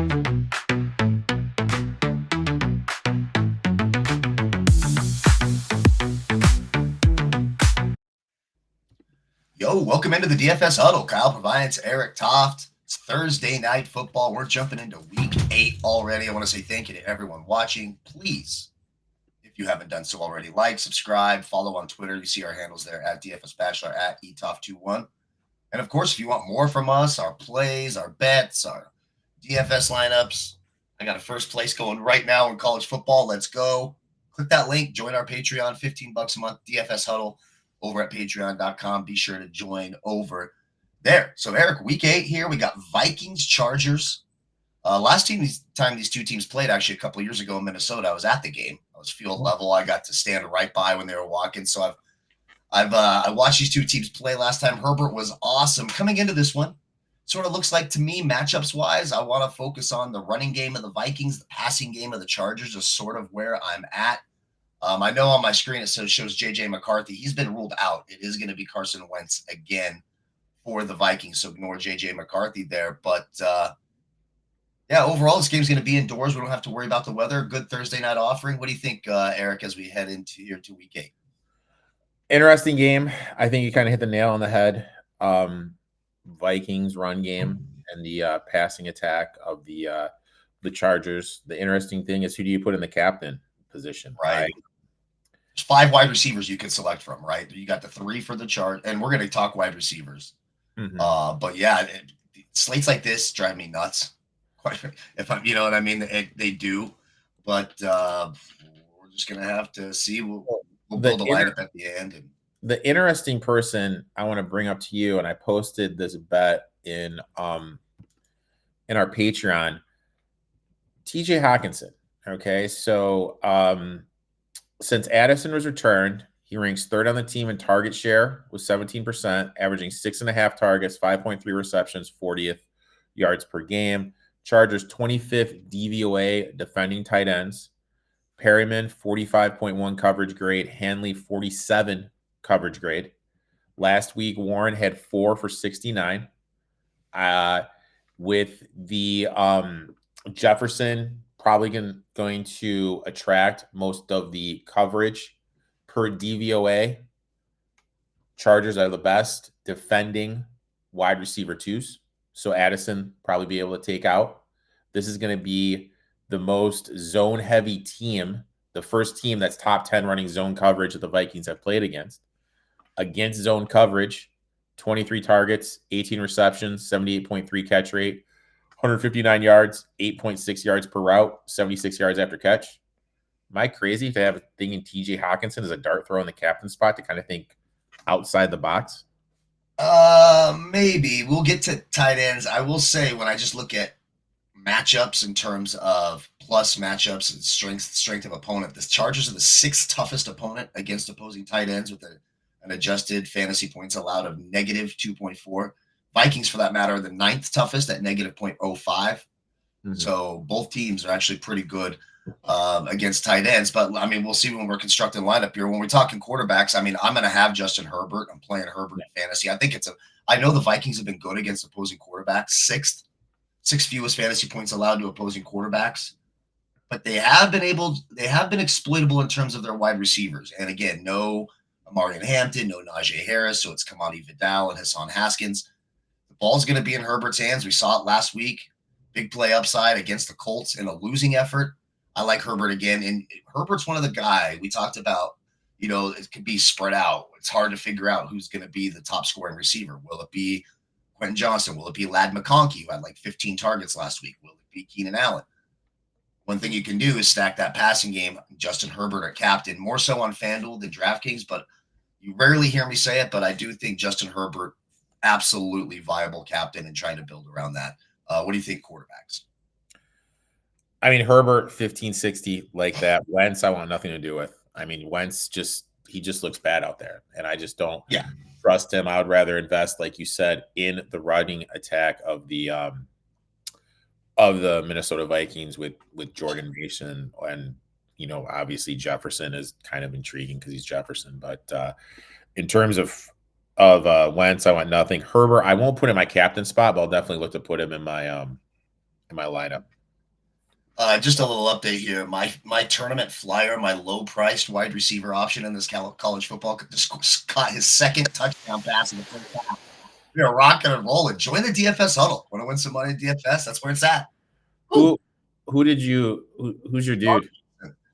Yo, welcome into the DFS Huddle. Kyle Proviance, Erik Toft. It's Thursday night football. We're jumping into week 8 already. I want to say thank you to everyone watching. Please, if you haven't done so already, like, subscribe, follow on Twitter. You see our handles there at DFS Bachelor, at ETOF21. And of course, if you want more from us, our plays, our bets, our DFS lineups, I got a first place going right now in college football. Let's go. Click that link, join our Patreon, $15 a month, DFS Huddle over at patreon.com. Be sure to join over there. So, Erik, week 8 here. We got Vikings, Chargers. Last time these two teams played, actually, a couple of years ago in Minnesota, I was at the game. I was field level. I got to stand right by when they were walking. So I watched these two teams play last time. Herbert was awesome. Coming into this one, sort of looks like to me, matchups-wise, I want to focus on the running game of the Vikings. The passing game of the Chargers is sort of where I'm at. I know on my screen it shows J.J. McCarthy. He's been ruled out. It is going to be Carson Wentz again for the Vikings, so ignore J.J. McCarthy there. But, yeah, overall, this game's going to be indoors. We don't have to worry about the weather. Good Thursday night offering. What do you think, Erik, as we head into week 8? Interesting game. I think you kind of hit the nail on the head. Vikings run game and the passing attack of the Chargers. The interesting thing is, who do you put in the captain position? Right. There's 5 wide receivers you can select from, right? You got the 3 for the chart, and we're going to talk wide receivers. Mm-hmm. But yeah, slates like this drive me nuts. If I'm, you know what I mean? They do, but we're just going to have to see. We'll build a lineup at the end. The interesting person I want to bring up to you, and I posted this bet in our Patreon, TJ Hawkinson. Okay, so since Addison was returned, he ranks 3rd on the team in target share with 17%, averaging 6.5 targets, 5.3 receptions, 40th yards per game. Chargers 25th DVOA defending tight ends. Perryman 45.1 coverage grade, Hanley 47 coverage grade. Last week, Warren had 4 for 69. With the Jefferson probably going to attract most of the coverage per DVOA. Chargers are the best defending wide receiver 2s. So Addison probably be able to take out. This is going to be the most zone-heavy team, the first team that's top 10 running zone coverage that the Vikings have played against. Against zone coverage, 23 targets, 18 receptions, 78.3 catch rate, 159 yards, 8.6 yards per route, 76 yards after catch. Am I crazy to have a thing in TJ Hawkinson as a dart throw in the captain spot to kind of think outside the box? Maybe. We'll get to tight ends. I will say, when I just look at matchups in terms of plus matchups and strength of opponent, the Chargers are the 6th toughest opponent against opposing tight ends with an adjusted fantasy points allowed of negative 2.4. Vikings, for that matter, are the 9th toughest at negative 0.05. Mm-hmm. So both teams are actually pretty good against tight ends. But, I mean, we'll see when we're constructing lineup here. When we're talking quarterbacks, I mean, I'm going to have Justin Herbert. I'm playing Herbert in fantasy. I know the Vikings have been good against opposing quarterbacks. 6th fewest fantasy points allowed to opposing quarterbacks. But they have been exploitable in terms of their wide receivers. And again, no Amarian Hampton, no Najee Harris. So it's Kamani Vidal and Hassan Haskins. The ball's going to be in Herbert's hands. We saw it last week. Big play upside against the Colts in a losing effort. I like Herbert again. And Herbert's one of the guys we talked about. You know, it could be spread out. It's hard to figure out who's going to be the top scoring receiver. Will it be Quentin Johnson? Will it be Ladd McConkey, who had like 15 targets last week? Will it be Keenan Allen? One thing you can do is stack that passing game. Justin Herbert at captain, more so on FanDuel than DraftKings, but you rarely hear me say it, but I do think Justin Herbert, absolutely viable captain and trying to build around that. What do you think, quarterbacks? I mean, Herbert, 1560 like that. Wentz, I want nothing to do with. I mean, Wentz he just looks bad out there, and I just don't trust him. I would rather invest, like you said, in the running attack of the Minnesota Vikings with Jordan Mason, and you know, obviously Jefferson is kind of intriguing because he's Jefferson. But in terms of Wentz, I want nothing. Herbert, I won't put in my captain spot, but I'll definitely look to put him in my lineup. Just a little update here. My tournament flyer, my low-priced wide receiver option in this college football, just caught his second touchdown pass in the first half. We are rocking and rolling. Join the DFS huddle. Want to win some money in DFS? That's where it's at. Who who's your dude?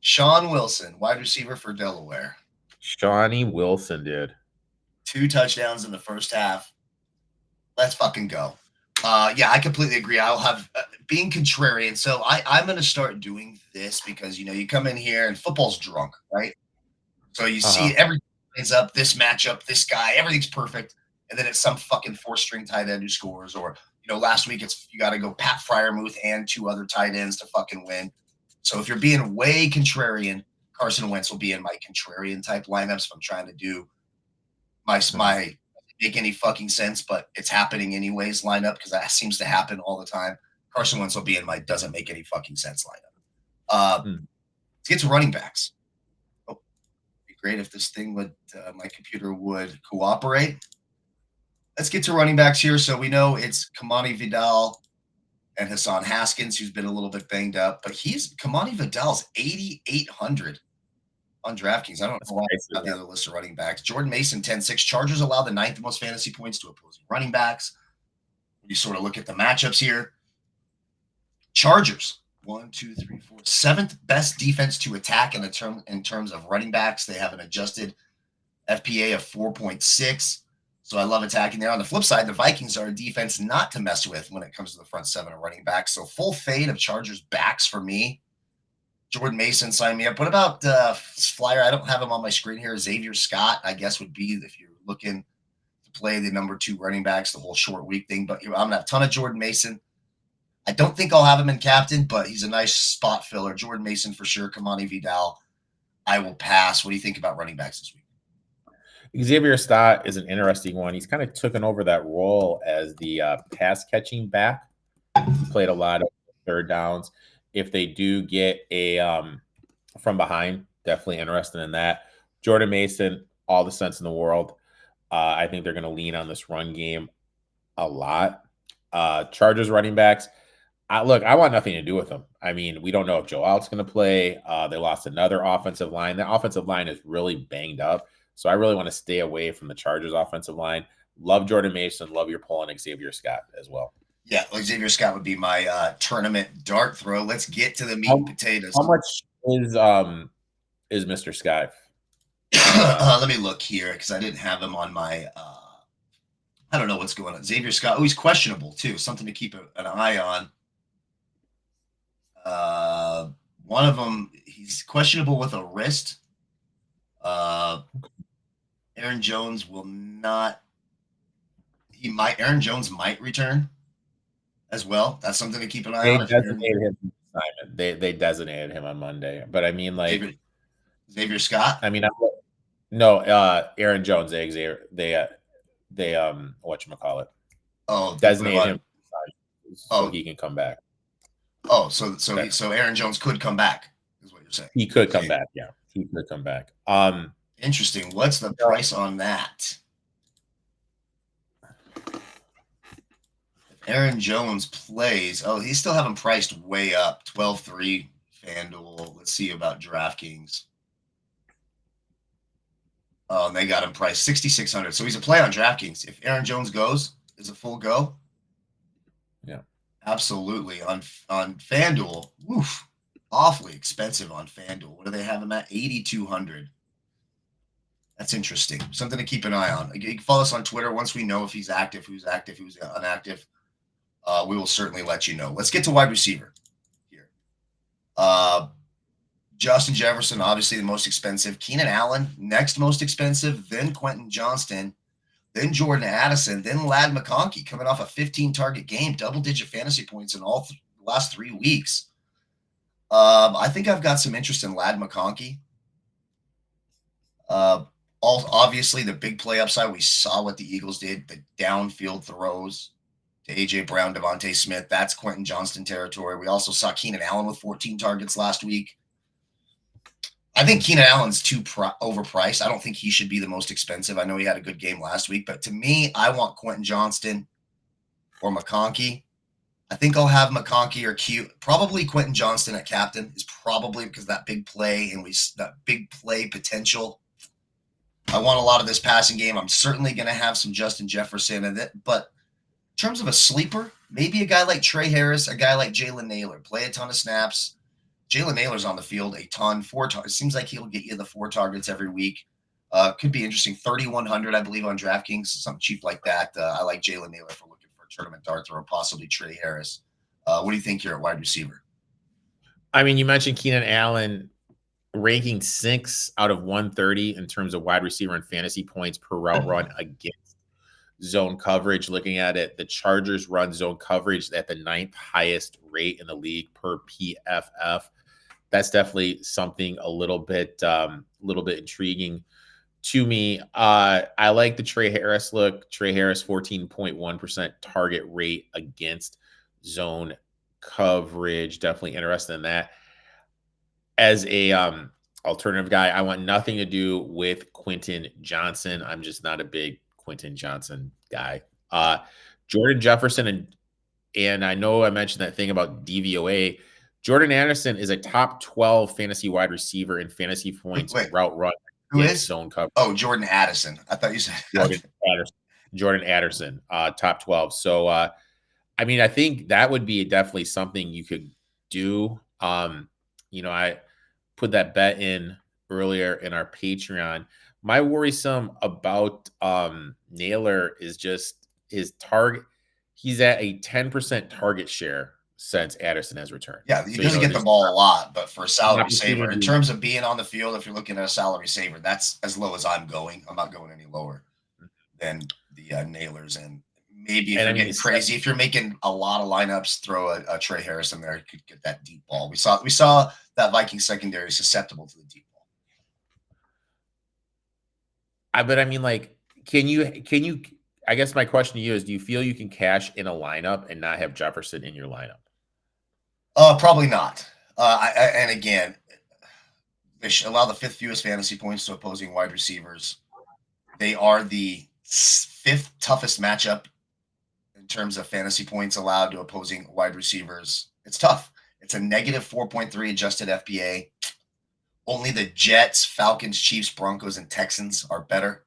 Sean Wilson, wide receiver for Delaware. Shawnee Wilson, dude. 2 touchdowns in the first half. Let's fucking go. Yeah, I completely agree. I'll have being contrarian. So I'm going to start doing this because, you come in here and football's drunk, right? So you see everything lines up, this matchup, this guy, everything's perfect. And then it's some fucking 4-string tight end who scores. Or, last week you got to go Pat Fryermuth and 2 other tight ends to fucking win. So if you're being way contrarian, Carson Wentz will be in my contrarian type lineups if I'm trying to do my make any fucking sense, but it's happening anyways lineup because that seems to happen all the time. Carson Wentz will be in my doesn't make any fucking sense lineup. Let's get to running backs. Oh, it'd be great if this thing would, my computer would cooperate. Let's get to running backs here. So we know it's Kamani Vidal and Hassan Haskins, who's been a little bit banged up, but Kamani Vidal's 8,800 on DraftKings. I don't know why it's not the other list of running backs. Jordan Mason, 10-6. Chargers allow the 9th most fantasy points to opposing running backs. You sort of look at the matchups here. Chargers, 1, 2, 3, 4, 7th best defense to attack in terms of running backs. They have an adjusted FPA of 4.6. So I love attacking there. On the flip side, the Vikings are a defense not to mess with when it comes to the front 7 of running backs. So full fade of Chargers backs for me. Jordan Mason signed me up. What about flyer? I don't have him on my screen here. Xavier Scott, I guess, would be if you're looking to play the number 2 running backs, the whole short week thing. But I'm going to have a ton of Jordan Mason. I don't think I'll have him in captain, but he's a nice spot filler. Jordan Mason for sure. Kamani Vidal, I will pass. What do you think about running backs this week? Xavier Stott is an interesting one. He's kind of taken over that role as the pass catching back. He played a lot of third downs. If they do get a from behind, definitely interested in that. Jordan Mason, all the sense in the world. I think they're going to lean on this run game a lot. Chargers running backs. I want nothing to do with them. I mean, we don't know if Joe Alt's going to play. They lost another offensive line. The offensive line is really banged up. So I really want to stay away from the Chargers offensive line. Love Jordan Mason. Love your pull on Xavier Scott as well. Yeah, Xavier Scott would be my tournament dart throw. Let's get to the meat and potatoes. How much is Mr. Sky? Let me look here because I didn't have him on my I don't know what's going on. Xavier Scott. Oh, he's questionable too. Something to keep an eye on. One of them, he's questionable with a wrist. Aaron Jones will not. Aaron Jones might return as well. That's something to keep an eye on. They designated him on Monday, but I mean, like Xavier Scott. I mean, Aaron Jones. They whatchamacallit. Oh, designated him so he can come back. Oh, so Aaron Jones could come back, is what you're saying. He could come back. Yeah, he could come back. Interesting. What's the price on that? If Aaron Jones plays, he's still having priced way up, 12-3 FanDuel. Let's see about DraftKings. Oh, and they got him priced 6,600. So he's a play on DraftKings. If Aaron Jones goes, is a full go. Yeah, absolutely. On FanDuel, woof, awfully expensive on FanDuel. What do they have him at? 8,200. That's interesting. Something to keep an eye on. You can follow us on Twitter. Once we know if he's active, who's inactive, we will certainly let you know. Let's get to wide receiver here. Justin Jefferson, obviously the most expensive. Keenan Allen, next most expensive. Then Quentin Johnston. Then Jordan Addison. Then Ladd McConkey, coming off a 15-target game, double-digit fantasy points in all the last 3 weeks. I think I've got some interest in Ladd McConkey. Obviously, the big play upside, we saw what the Eagles did, the downfield throws to A.J. Brown, Devontae Smith. That's Quentin Johnston territory. We also saw Keenan Allen with 14 targets last week. I think Keenan Allen's too overpriced. I don't think he should be the most expensive. I know he had a good game last week, but to me, I want Quentin Johnston or McConkey. I think I'll have McConkey or Q. Probably Quentin Johnston at captain is probably because that big play and that big play potential. I want a lot of this passing game. I'm certainly going to have some Justin Jefferson in it, but in terms of a sleeper, maybe a guy like Trey Harris, a guy like Jalen Naylor, play a ton of snaps. Jalen Naylor's on the field a ton. It seems like he'll get you the 4 targets every week. Could be interesting. 3,100, I believe, on DraftKings, something cheap like that. I like Jalen Naylor for looking for a tournament darts or possibly Trey Harris. What do you think here at wide receiver? I mean, you mentioned Keenan Allen ranking 6 out of 130 in terms of wide receiver and fantasy points per route run against zone coverage. Looking at it, the Chargers run zone coverage at the 9th highest rate in the league per PFF. That's definitely something a little bit intriguing to me. I like the Trey Harris look. Trey Harris 14.1% target rate against zone coverage. Definitely interested in that. As a alternative guy, I want nothing to do with Quentin Johnson. I'm just not a big Quentin Johnson guy. Jordan Jefferson and I know I mentioned that thing about DVOA. Jordan Anderson is a top 12 fantasy wide receiver in fantasy points route run. Who is? Zone coverage. Oh, Jordan Addison. I thought you said Jordan Addison, top 12. So, I mean, I think that would be definitely something you could do. I put that bet in earlier in our Patreon. My worrisome about Naylor is just his target. He's at a 10% target share since Addison has returned. Yeah, he doesn't get the ball a lot, but for a salary saver, in terms of being on the field, if you're looking at a salary saver, that's as low as I'm going. I'm not going any lower than the Nailers. And maybe if you're getting crazy, if you're making a lot of lineups, throw a Trey Harris in there, you could get that deep ball. We saw that Vikings secondary susceptible to the deep ball. But I mean, like, can you? I guess my question to you is: do you feel you can cash in a lineup and not have Jefferson in your lineup? Probably not. And again, they should allow the 5th fewest fantasy points to opposing wide receivers. They are the 5th toughest matchup in terms of fantasy points allowed to opposing wide receivers. It's tough. It's a negative 4.3 adjusted FPA. Only the Jets, Falcons, Chiefs, Broncos, and Texans are better.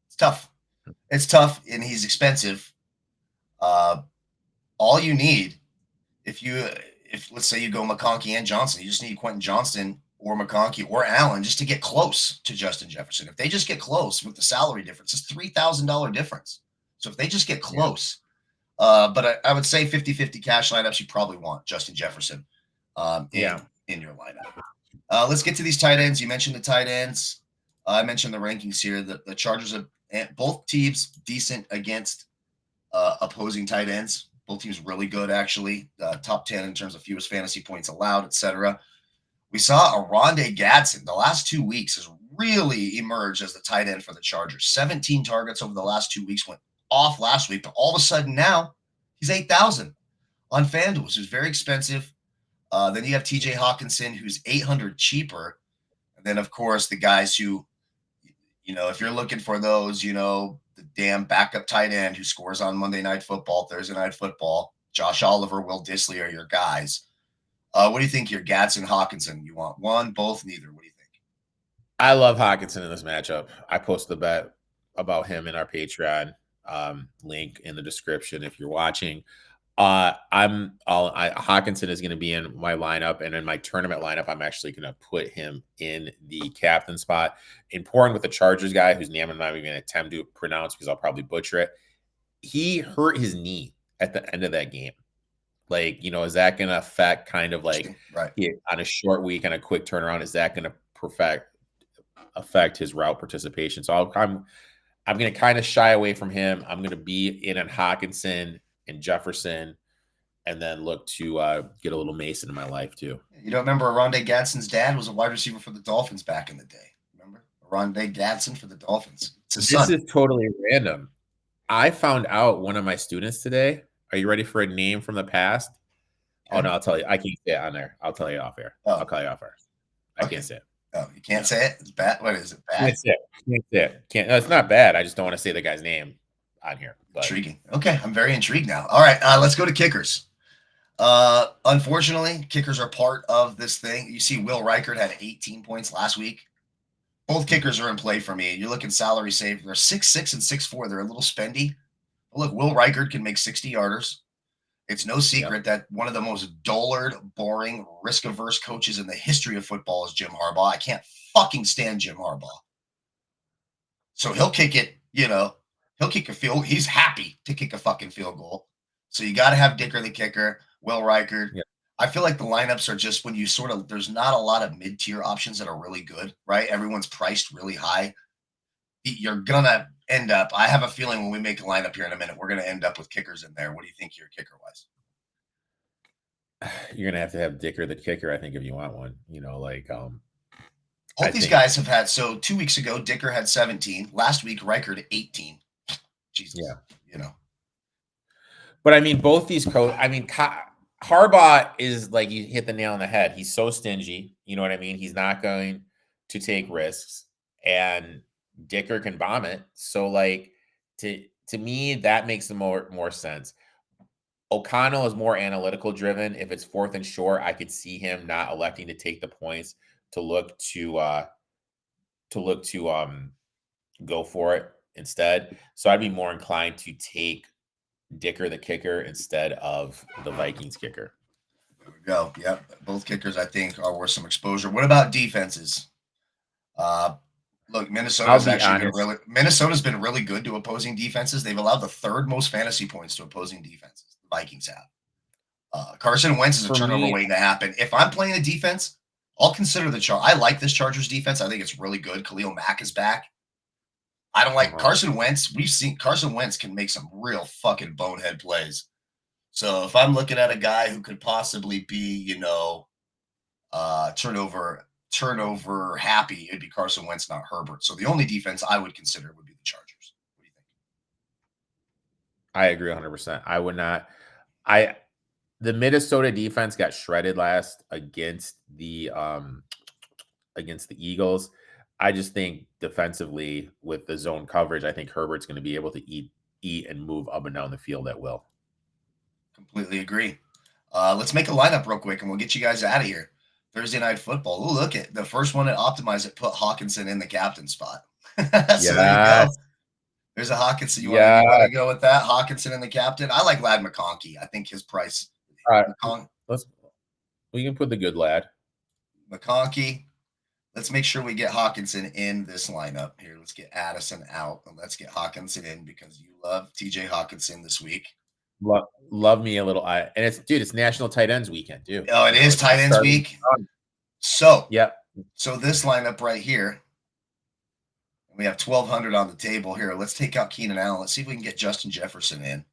It's tough. It's tough, and he's expensive. All you need, if let's say you go McConkey and Johnson, you just need Quentin Johnston or McConkey or Allen just to get close to Justin Jefferson. If they just get close with the salary difference, it's $3,000 difference. So if they just get close, but I would say 50-50 cash lineups, you probably want Justin Jefferson in your lineup. Let's get to these tight ends. You mentioned the tight ends. I mentioned the rankings here. The Chargers are both teams decent against opposing tight ends. Both teams really good, actually. Top 10 in terms of fewest fantasy points allowed, etc. We saw Rondé Gadsden the last 2 weeks has really emerged as the tight end for the Chargers. 17 targets over the last 2 weeks, went off last week, but all of a sudden now he's 8,000 on FanDuel, which is very expensive. Then you have TJ Hawkinson, who's 800 cheaper. And then, of course, the guys who, if you're looking for those, the damn backup tight end who scores on Monday Night Football, Thursday Night Football, Josh Oliver, Will Dissly are your guys. What do you think here, Gadsden, Hawkinson? You want one, both, neither? What do you think? I love Hawkinson in this matchup. I posted the bet about him in our Patreon link in the description if you're watching. Hawkinson is going to be in my lineup, and in my tournament lineup, I'm actually going to put him in the captain spot. Important with the Chargers guy whose name I'm not even going to attempt to pronounce because I'll probably butcher it. He hurt his knee at the end of that game. Like, is that going to affect kind of like on a short week and a quick turnaround? Is that going to affect his route participation? So I'm going to kind of shy away from him. I'm going to be in on Hawkinson and Jefferson, and then look to get a little Mason in my life too. You don't remember Rondé Gadsden's dad was a wide receiver for the Dolphins back in the day? Remember Rondé Gadsden for the Dolphins? This is totally random. I found out one of my students today. Are you ready for a name from the past? Okay. Oh no, I'll tell you. I can't say it on there. I'll tell you off air. I'll call you off air. I can't say it. Oh, you can't say it? It's bad. What is it? Bad? Can't say it. No, it's not bad. I just don't want to say the guy's name on here. But. Intriguing. Okay, I'm very intrigued now. All right, let's go to kickers. Unfortunately, kickers are part of this thing. You see, Will Reichert had 18 points last week. Both kickers are in play for me. You're looking salary save. They're 6'6" and 6'4". They're a little spendy. But look, Will Reichert can make 60 yarders. It's no secret that one of the most dullard, boring, risk-averse coaches in the history of football is Jim Harbaugh. I can't fucking stand Jim Harbaugh. So he'll kick it, he'll kick a field. He's happy to kick a fucking field goal. So you got to have Dicker the kicker, Will Reichert. Yep. I feel like the lineups are just when you there's not a lot of mid-tier options that are really good, right? Everyone's priced really high. You're going to end up, I have a feeling when we make a lineup here in a minute, we're going to end up with kickers in there. What do you think your kicker-wise? You're going to have Dicker the kicker, I think, if you want one. Both these guys have had, so 2 weeks ago, Dicker had 17. Last week, Reichert 18. Jesus. Yeah. But I mean, both these Harbaugh is like, you hit the nail on the head. He's so stingy. You know what I mean? He's not going to take risks. And Dicker can bomb it. So, like, to me, that makes more sense. O'Connell is more analytical driven. If it's 4th and short, I could see him not electing to take the points to look to go for it instead. So I'd be more inclined to take Dicker the kicker instead of the Vikings kicker. There we go. Yep. Both kickers, I think, are worth some exposure. What about defenses? Look, Minnesota's been really good to opposing defenses. They've allowed the 3rd most fantasy points to opposing defenses. The Vikings have. Carson Wentz is a turnover waiting to happen. If I'm playing a defense, I'll consider the I like this Chargers defense. I think it's really good. Khalil Mack is back. I don't like Carson Wentz. We've seen Carson Wentz can make some real fucking bonehead plays. So if I'm looking at a guy who could possibly be, turnover happy, it'd be Carson Wentz, not Herbert. So the only defense I would consider would be the Chargers. What do you think? I agree 100%. I would not. The Minnesota defense got shredded last against the Eagles. I just think defensively with the zone coverage, I think Herbert's going to be able to eat and move up and down the field at will. Completely agree. Let's make a lineup real quick and we'll get you guys out of here. Thursday Night Football. Ooh, look at the first one at Optimize it. Put Hawkinson in the captain spot. So there you go. There's a Hawkinson. You want to go with that? Hawkinson in the captain. I like Lad McConkey. I think his price. All right. We can put the good lad. McConkey. Let's make sure we get Hawkinson in this lineup here. Let's get Addison out and let's get Hawkinson in because you love TJ Hawkinson this week. Love me a little. And it's National Tight Ends weekend, too. Oh, it is Tight Ends week. So, So this lineup right here, we have 1,200 on the table here. Let's take out Keenan Allen. Let's see if we can get Justin Jefferson in.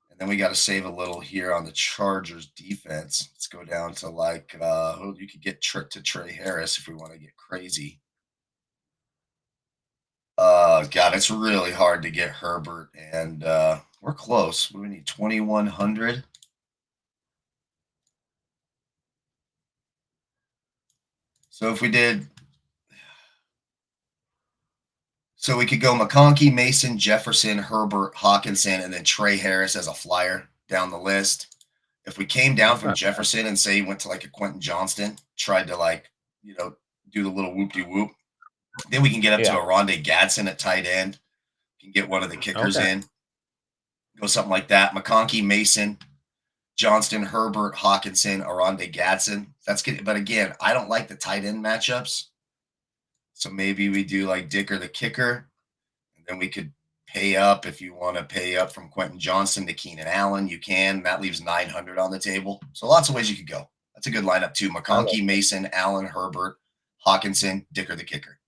And then we got to save a little here on the Chargers defense. Let's go down to you could get to Trey Harris if we want to get crazy. God, it's really hard to get Herbert, and we're close. What do we need? 2,100. So if we did, so we could go McConkey, Mason, Jefferson, Herbert, Hawkinson, and then Trey Harris as a flyer down the list. If we came down from Jefferson and say he went to like a Quentin Johnston, tried to do the little whoop-de-whoop, then we can get up to a Rondé Gadsden at tight end. Can get one of the kickers in. Go something like that. McConkey, Mason, Johnston, Herbert, Hawkinson, Rondé Gadsden. That's good. But again, I don't like the tight end matchups. So maybe we do like Dicker the kicker. And then we could pay up if you want to pay up from Quentin Johnston to Keenan Allen. You can. That leaves 900 on the table. So lots of ways you could go. That's a good lineup too. McConkey, Mason, Allen, Herbert, Hawkinson, Dicker the kicker.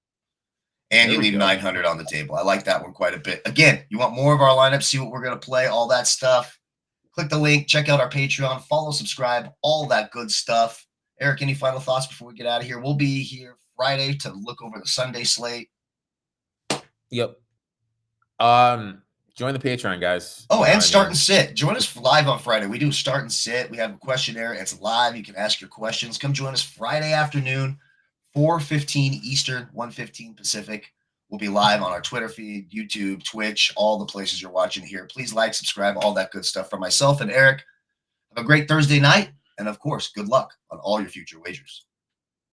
And you leave 900 on the table. I like that one quite a bit. Again, you want more of our lineups, see what we're going to play, all that stuff. Click the link, check out our Patreon, follow, subscribe, all that good stuff. Erik, any final thoughts before we get out of here? We'll be here Friday to look over the Sunday slate. Yep. Join the Patreon, guys. Oh, and start and sit. Join us live on Friday. We do start and sit. We have a questionnaire. It's live. You can ask your questions. Come join us Friday afternoon, 4:15 Eastern, 1:15 Pacific. We'll be live on our Twitter feed, YouTube, Twitch, all the places you're watching here. Please like, subscribe, all that good stuff. From myself and Erik, Have a great Thursday night. And of course, good luck on all your future wagers.